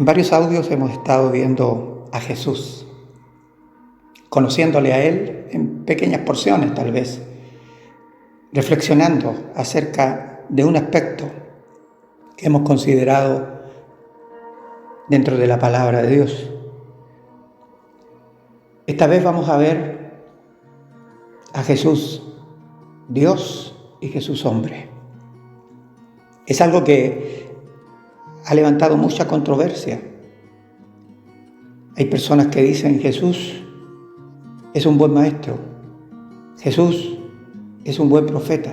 En varios audios hemos estado viendo a Jesús, conociéndole a Él en pequeñas porciones tal vez, reflexionando acerca de un aspecto que hemos considerado dentro de la palabra de Dios. Esta vez vamos a ver a Jesús Dios y Jesús hombre. Es algo que ha levantado mucha controversia. Hay personas que dicen Jesús es un buen maestro, Jesús es un buen profeta,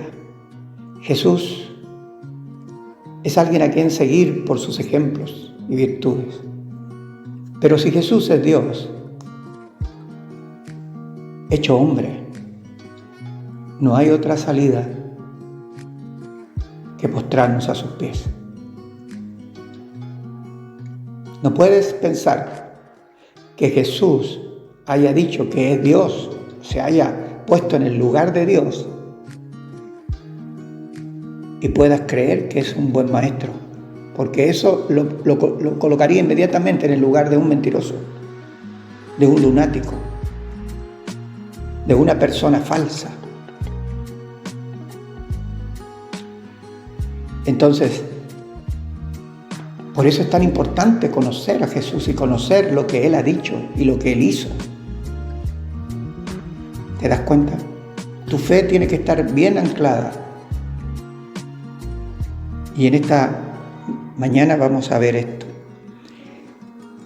Jesús es alguien a quien seguir por sus ejemplos y virtudes. Pero si Jesús es Dios, hecho hombre, no hay otra salida que postrarnos a sus pies. No puedes pensar que Jesús haya dicho que es Dios, se haya puesto en el lugar de Dios y puedas creer que es un buen maestro, porque eso lo colocaría inmediatamente en el lugar de un mentiroso, de un lunático, de una persona falsa. Entonces, por eso es tan importante conocer a Jesús y conocer lo que Él ha dicho y lo que Él hizo. ¿Te das cuenta? Tu fe tiene que estar bien anclada. Y en esta mañana vamos a ver esto.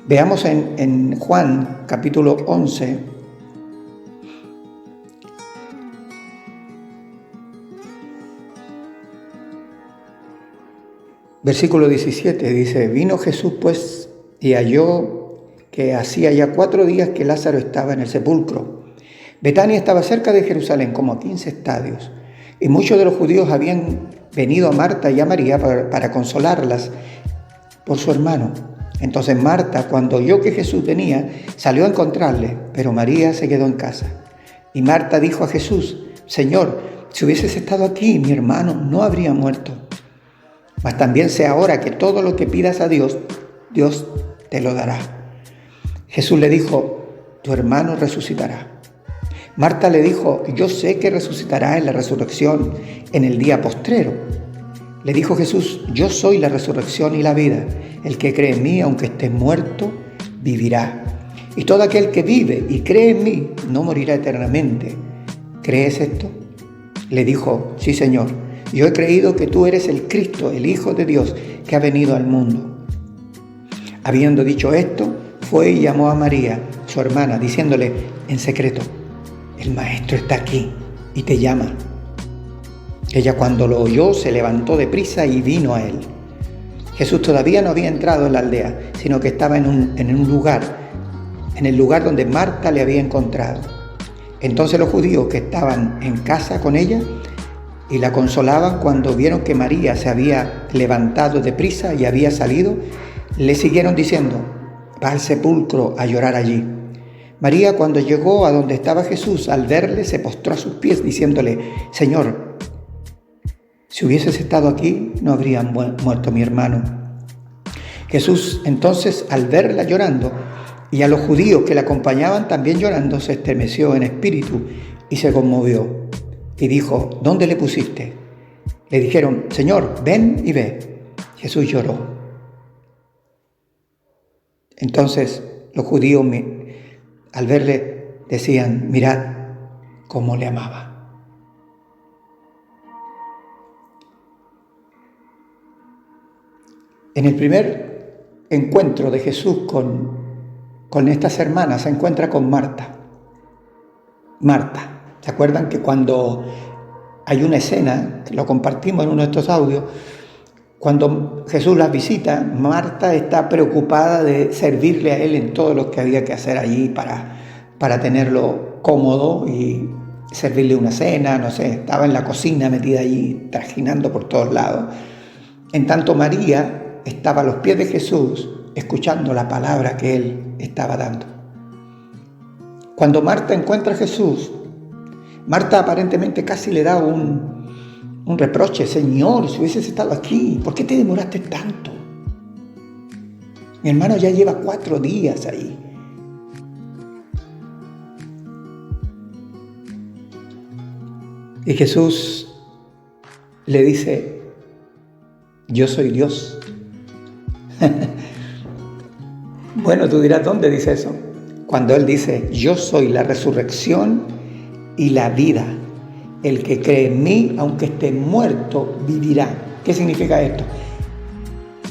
Veamos en Juan capítulo 11, versículo 17, dice: vino Jesús pues y halló que hacía ya 4 días que Lázaro estaba en el sepulcro. Betania estaba cerca de Jerusalén, como a 15 estadios, y muchos de los judíos habían venido a Marta y a María para consolarlas por su hermano. Entonces Marta, cuando oyó que Jesús venía, salió a encontrarle, pero María se quedó en casa. Y Marta dijo a Jesús: Señor, si hubieses estado aquí, mi hermano no habría muerto. Mas también sé ahora que todo lo que pidas a Dios, Dios te lo dará. Jesús le dijo: tu hermano resucitará. Marta le dijo: yo sé que resucitará en la resurrección en el día postrero. Le dijo Jesús: yo soy la resurrección y la vida. El que cree en mí, aunque esté muerto, vivirá. Y todo aquel que vive y cree en mí, no morirá eternamente. ¿Crees esto? Le dijo: sí, Señor. Yo he creído que tú eres el Cristo, el Hijo de Dios, que ha venido al mundo. Habiendo dicho esto, fue y llamó a María, su hermana, diciéndole en secreto: el Maestro está aquí y te llama. Ella, cuando lo oyó, se levantó deprisa y vino a él. Jesús todavía no había entrado en la aldea, sino que estaba en el lugar donde Marta le había encontrado. Entonces los judíos que estaban en casa con ella y la consolaban, cuando vieron que María se había levantado deprisa y había salido, le siguieron diciendo: va al sepulcro a llorar allí. María, cuando llegó a donde estaba Jesús, al verle, se postró a sus pies, diciéndole: Señor, si hubieses estado aquí, no habría muerto mi hermano. Jesús, entonces, al verla llorando, y a los judíos que la acompañaban también llorando, se estremeció en espíritu y se conmovió. Y dijo: ¿dónde le pusiste? Le dijeron: Señor, ven y ve. Jesús lloró. Entonces los judíos, al verle, decían: mirad cómo le amaba. En el primer encuentro de Jesús con estas hermanas, se encuentra con Marta. ¿Se acuerdan que cuando hay una escena, que lo compartimos en uno de estos audios, cuando Jesús las visita, Marta está preocupada de servirle a él en todo lo que había que hacer allí para tenerlo cómodo y servirle una cena, no sé, estaba en la cocina metida allí, trajinando por todos lados. En tanto, María estaba a los pies de Jesús, escuchando la palabra que él estaba dando. Cuando Marta encuentra a Jesús, Marta aparentemente casi le da un reproche: Señor, si hubieses estado aquí, ¿por qué te demoraste tanto? Mi hermano ya lleva 4 días ahí. Y Jesús le dice, yo soy Dios. Bueno, tú dirás, ¿dónde dice eso? Cuando Él dice, yo soy la resurrección y la vida. El que cree en mí, aunque esté muerto, vivirá. ¿Qué significa esto?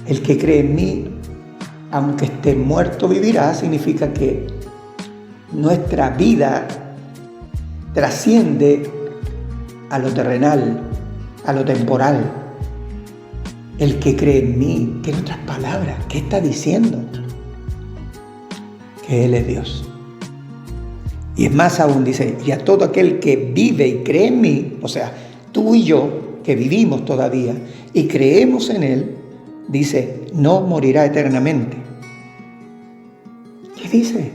El que cree en mí, aunque esté muerto, vivirá, significa que nuestra vida trasciende a lo terrenal, a lo temporal. El que cree en mí, que en otras palabras, ¿qué está diciendo? Que Él es Dios. Y es más aún, dice, y a todo aquel que vive y cree en mí, o sea, tú y yo, que vivimos todavía y creemos en Él, dice, no morirá eternamente. ¿Qué dice?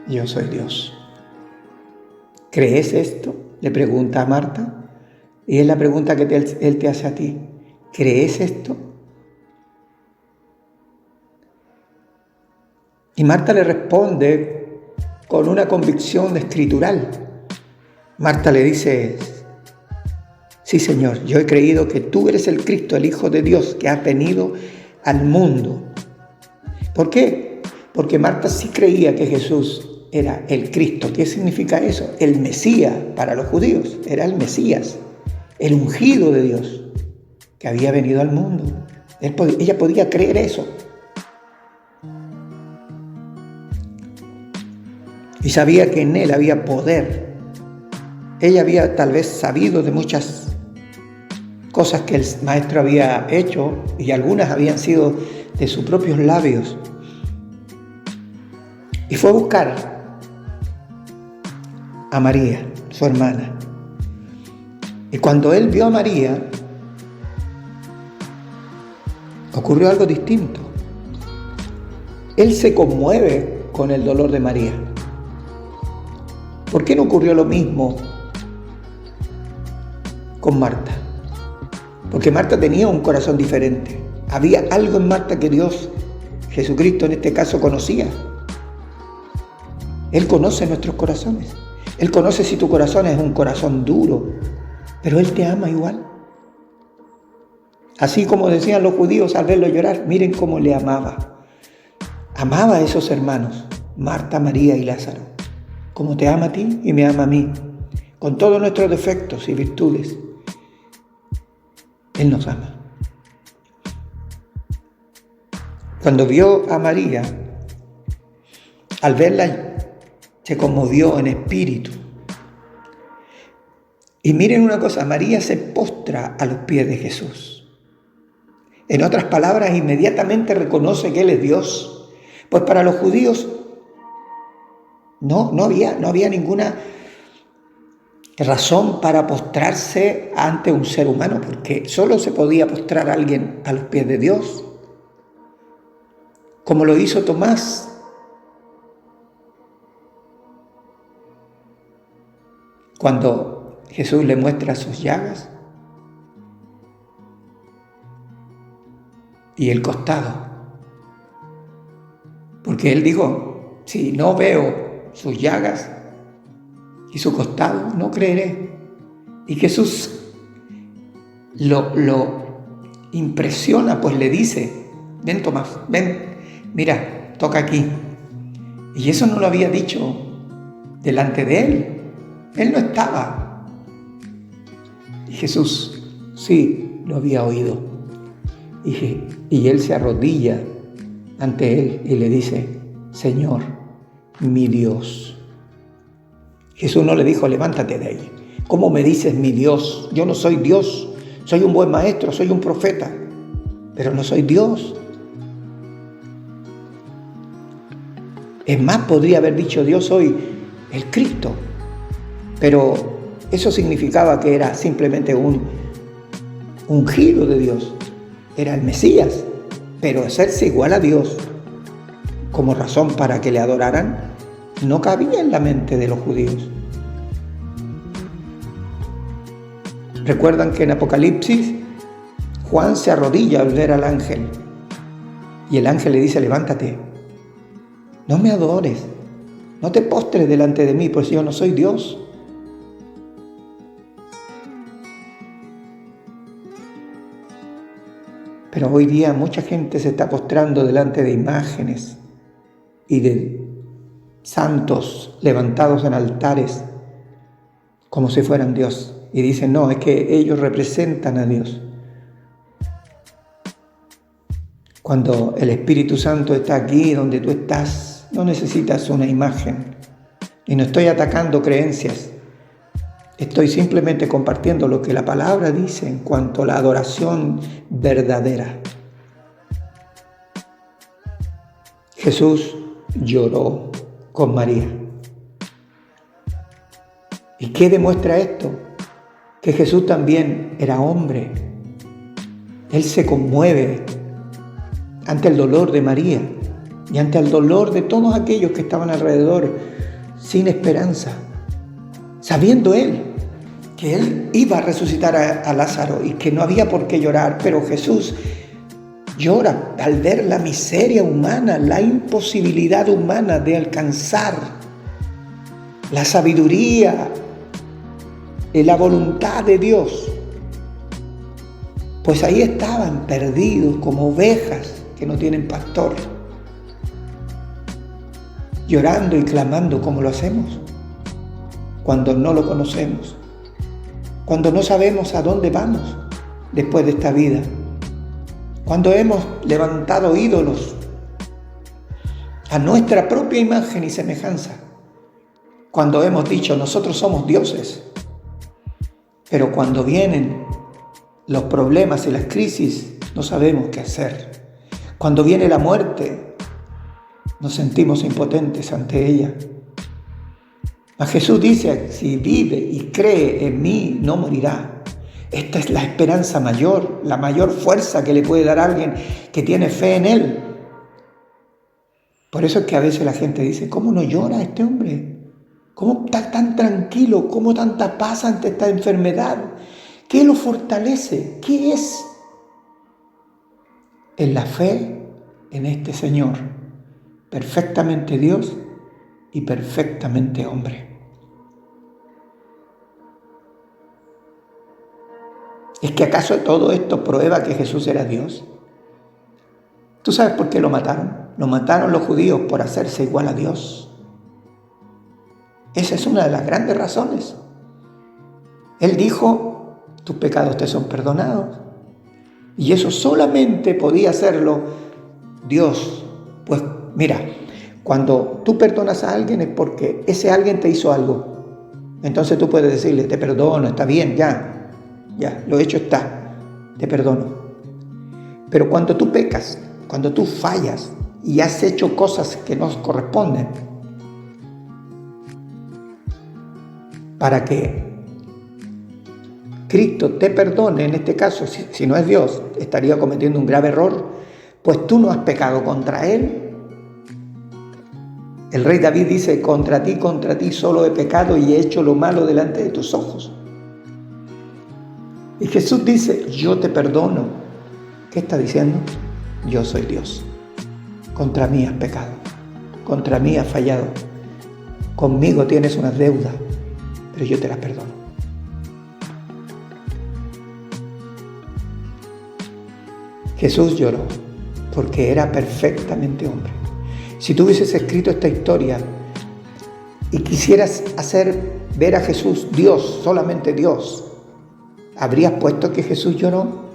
Yo soy Dios. ¿Crees esto? Le pregunta a Marta. Y es la pregunta que Él te hace a ti. ¿Crees esto? Y Marta le responde con una convicción escritural. Marta le dice, sí, Señor, yo he creído que tú eres el Cristo, el Hijo de Dios, que has venido al mundo. ¿Por qué? Porque Marta sí creía que Jesús era el Cristo. ¿Qué significa eso? El Mesías para los judíos. Era el Mesías, el ungido de Dios, que había venido al mundo. Ella podía creer eso. Y sabía que en Él había poder. Ella había tal vez sabido de muchas cosas que el Maestro había hecho, y algunas habían sido de sus propios labios. Y fue a buscar a María, su hermana. Y cuando Él vio a María, ocurrió algo distinto. Él se conmueve con el dolor de María. ¿Por qué no ocurrió lo mismo con Marta? Porque Marta tenía un corazón diferente. Había algo en Marta que Dios, Jesucristo en este caso, conocía. Él conoce nuestros corazones. Él conoce si tu corazón es un corazón duro, pero Él te ama igual. Así como decían los judíos al verlo llorar, miren cómo le amaba. Amaba a esos hermanos, Marta, María y Lázaro, como te ama a ti y me ama a mí, con todos nuestros defectos y virtudes. Él nos ama. Cuando vio a María, al verla, se conmovió en espíritu. Y miren una cosa, María se postra a los pies de Jesús. En otras palabras, inmediatamente reconoce que Él es Dios. Pues para los judíos no había ninguna razón para postrarse ante un ser humano, porque solo se podía postrar a alguien a los pies de Dios, como lo hizo Tomás. Cuando Jesús le muestra sus llagas y el costado, porque Él dijo, si no veo sus llagas y su costado, no creeré. Y Jesús lo impresiona, pues le dice, ven Tomás, ven, mira, toca aquí. Y eso no lo había dicho delante de Él. Él no estaba. Y Jesús sí lo había oído. Y Él se arrodilla ante Él y le dice, Señor, mi Dios. Jesús no le dijo, levántate de ahí. ¿Cómo me dices mi Dios? Yo no soy Dios. Soy un buen maestro, soy un profeta, pero no soy Dios. Es más, podría haber dicho, Dios soy el Cristo. Pero eso significaba que era simplemente un ungido de Dios. Era el Mesías. Pero hacerse igual a Dios como razón para que le adoraran no cabía en la mente de los judíos. Recuerdan que en Apocalipsis Juan se arrodilla al ver al ángel Y el ángel le dice, levántate, no me adores, no te postres delante de mí, pues yo no soy Dios. Pero hoy día mucha gente se está postrando delante de imágenes y de santos levantados en altares como si fueran Dios. Y dicen, no, es que ellos representan a Dios. Cuando el Espíritu Santo está aquí, donde tú estás, no necesitas una imagen. Y no estoy atacando creencias. Estoy simplemente compartiendo lo que la palabra dice en cuanto a la adoración verdadera. Jesús lloró con María. ¿Y qué demuestra esto? Que Jesús también era hombre. Él se conmueve ante el dolor de María y ante el dolor de todos aquellos que estaban alrededor sin esperanza, sabiendo él que él iba a resucitar a Lázaro y que no había por qué llorar, pero Jesús llora al ver la miseria humana, la imposibilidad humana de alcanzar la sabiduría y la voluntad de Dios. Pues ahí estaban perdidos como ovejas que no tienen pastor, llorando y clamando como lo hacemos cuando no lo conocemos, cuando no sabemos a dónde vamos después de esta vida, cuando hemos levantado ídolos a nuestra propia imagen y semejanza, cuando hemos dicho nosotros somos dioses, pero cuando vienen los problemas y las crisis no sabemos qué hacer. Cuando viene la muerte nos sentimos impotentes ante ella. Mas Jesús dice, si vive y cree en mí, no morirá. Esta es la esperanza mayor, la mayor fuerza que le puede dar a alguien que tiene fe en Él. Por eso es que a veces la gente dice, ¿cómo no llora este hombre? ¿Cómo está tan tranquilo? ¿Cómo tanta paz ante esta enfermedad? ¿Qué lo fortalece? ¿Qué es? En la fe en este Señor, perfectamente Dios y perfectamente hombre. ¿Es que acaso todo esto prueba que Jesús era Dios? ¿Tú sabes por qué lo mataron? Lo mataron los judíos por hacerse igual a Dios. Esa es una de las grandes razones. Él dijo, tus pecados te son perdonados. Y eso solamente podía hacerlo Dios. Pues mira, cuando tú perdonas a alguien es porque ese alguien te hizo algo. Entonces tú puedes decirle, te perdono, está bien, ya, lo hecho está, te perdono. Pero cuando tú pecas, cuando tú fallas y has hecho cosas que no corresponden, para que Cristo te perdone, en este caso, si no es Dios, estaría cometiendo un grave error, pues tú no has pecado contra Él. El rey David dice, contra ti solo he pecado y he hecho lo malo delante de tus ojos. Y Jesús dice, yo te perdono. ¿Qué está diciendo? Yo soy Dios. Contra mí has pecado, contra mí has fallado. Conmigo tienes unas deudas, pero yo te las perdono. Jesús lloró porque era perfectamente hombre. Si tú hubieses escrito esta historia y quisieras hacer ver a Jesús Dios, solamente Dios, ¿habrías puesto que Jesús lloró?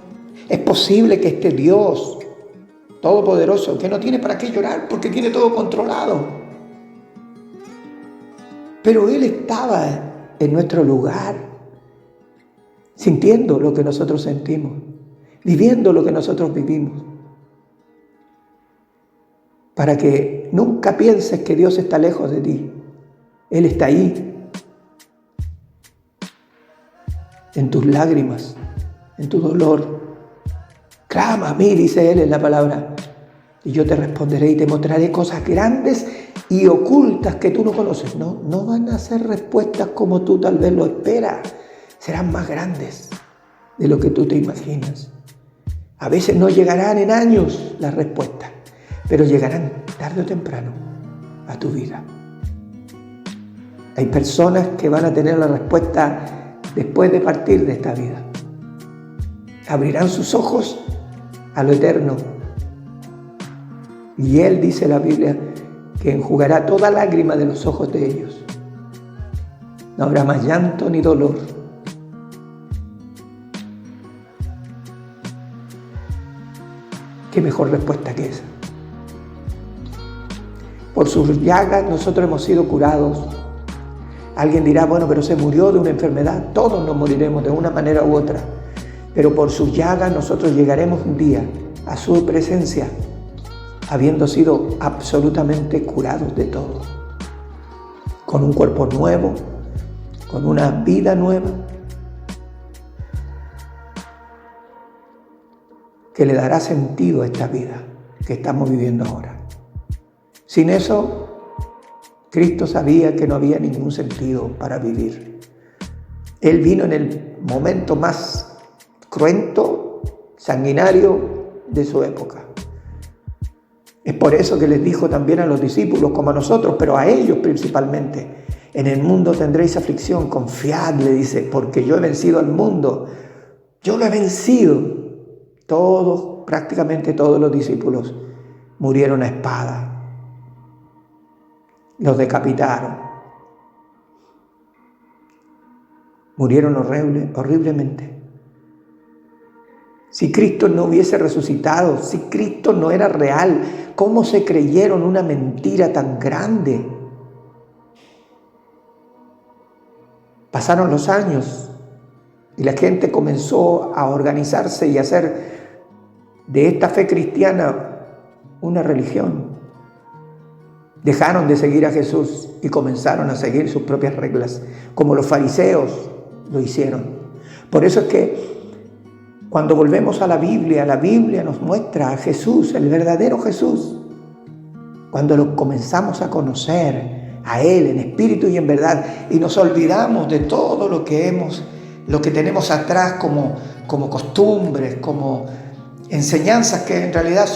Es posible que este Dios todopoderoso, que no tiene para qué llorar porque tiene todo controlado, pero Él estaba en nuestro lugar, sintiendo lo que nosotros sentimos, viviendo lo que nosotros vivimos, para que nunca pienses que Dios está lejos de ti. Él está ahí, en tus lágrimas, en tu dolor. Clama a mí, dice Él en la palabra, y yo te responderé y te mostraré cosas grandes y ocultas que tú no conoces. No van a ser respuestas como tú tal vez lo esperas. Serán más grandes de lo que tú te imaginas. A veces no llegarán en años las respuestas, pero llegarán tarde o temprano a tu vida. Hay personas que van a tener la respuesta después de partir de esta vida. Abrirán sus ojos a lo eterno. Y Él, dice la Biblia, que enjugará toda lágrima de los ojos de ellos. No habrá más llanto ni dolor. ¿Qué mejor respuesta que esa? Por sus llagas nosotros hemos sido curados. Alguien dirá, bueno, pero se murió de una enfermedad. Todos nos moriremos de una manera u otra. Pero por sus llagas nosotros llegaremos un día a su presencia, habiendo sido absolutamente curados de todo. Con un cuerpo nuevo, con una vida nueva, que le dará sentido a esta vida que estamos viviendo ahora. Sin eso, Cristo sabía que no había ningún sentido para vivir. Él vino en el momento más cruento, sanguinario de su época. Es por eso que les dijo también a los discípulos, como a nosotros, pero a ellos principalmente: en el mundo tendréis aflicción, confiad, le dice, porque yo he vencido al mundo. Yo lo he vencido. Todos, prácticamente todos los discípulos murieron a espada. Los decapitaron. Murieron horriblemente. Si Cristo no hubiese resucitado, si Cristo no era real, ¿cómo se creyeron una mentira tan grande? Pasaron los años y la gente comenzó a organizarse y a hacer de esta fe cristiana una religión. Dejaron de seguir a Jesús y comenzaron a seguir sus propias reglas, como los fariseos lo hicieron. Por eso es que cuando volvemos a la Biblia nos muestra a Jesús, el verdadero Jesús. Cuando lo comenzamos a conocer a Él en espíritu y en verdad, y nos olvidamos de todo lo que tenemos atrás como costumbres, como enseñanzas que en realidad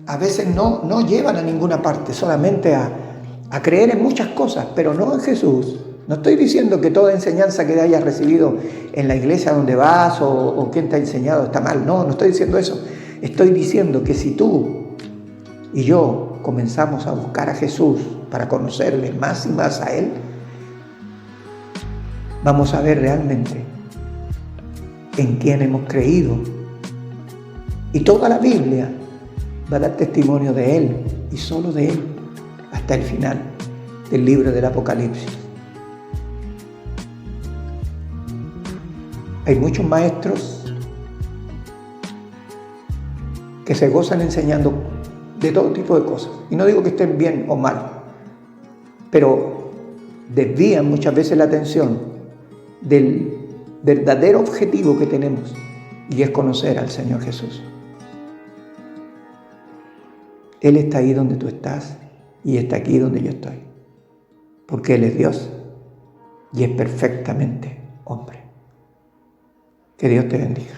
a veces no llevan a ninguna parte, solamente a creer en muchas cosas, pero no en Jesús. No estoy diciendo que toda enseñanza que hayas recibido en la iglesia donde vas o quien te ha enseñado está mal. No estoy diciendo eso. Estoy diciendo que si tú y yo comenzamos a buscar a Jesús para conocerle más y más a Él, vamos a ver realmente en quién hemos creído. Y toda la Biblia va a dar testimonio de Él y solo de Él hasta el final del libro del Apocalipsis. Hay muchos maestros que se gozan enseñando de todo tipo de cosas. Y no digo que estén bien o mal, pero desvían muchas veces la atención del verdadero objetivo que tenemos, y es conocer al Señor Jesús. Él está ahí donde tú estás y está aquí donde yo estoy, porque Él es Dios y es perfectamente hombre. Que Dios te bendiga.